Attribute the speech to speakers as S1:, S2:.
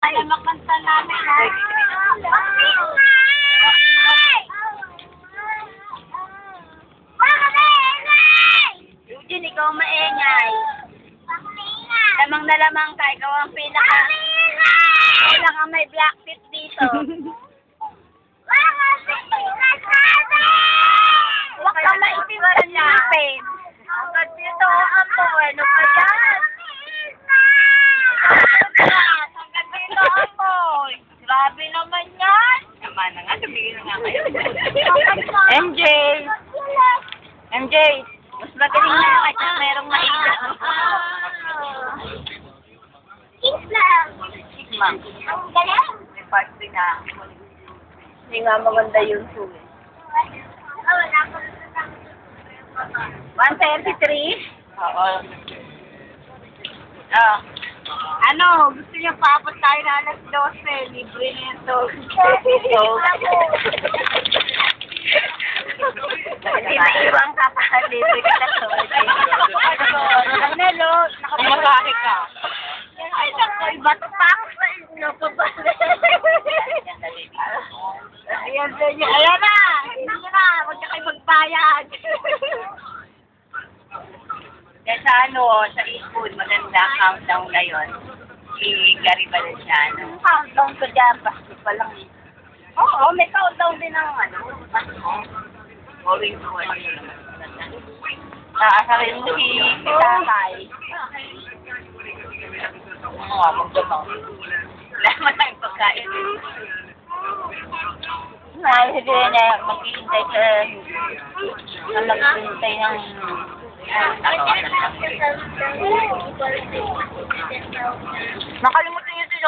S1: Kaya makanta namin, ha? Eugene, ikaw maingay. Lamang na lamang ka, ikaw ang pinaka may black tip dito. Huwag ka maitim sa nipin. Hanggang dito ang po, ano pa yan? Hanggang dito ang po. Grabe naman yan. Tama na nga, sabihin na nga kayo. MJ! MJ! Mas magaling na kahit na merong maiga. Ma'am. Ang galing. May party na. Hindi nga maganda yung sulit. 133? Oo. Ano, gusto niyo paabot tayo na alas 12. Libre niya ito. Hindi maiwang ka pa. Libre ka na ito. Nelo,
S2: Masakit ka.
S1: ay, naku, iba to pa ako sa inyo. Ayan na! Hindi na! Huwag na kayo magbayad. Kaya sa sa school, maganda countdown na yun. I-garibalan siya, countdown ko dyan, Pasko pa lang. Oo, may countdown din ng Pasko. Going to work. Asarin mo si Tatay. Oo, magdamaw. Wala man tayong pagkain. Hindi na maghihintay sa maghihintay ng nakalimutan niyo si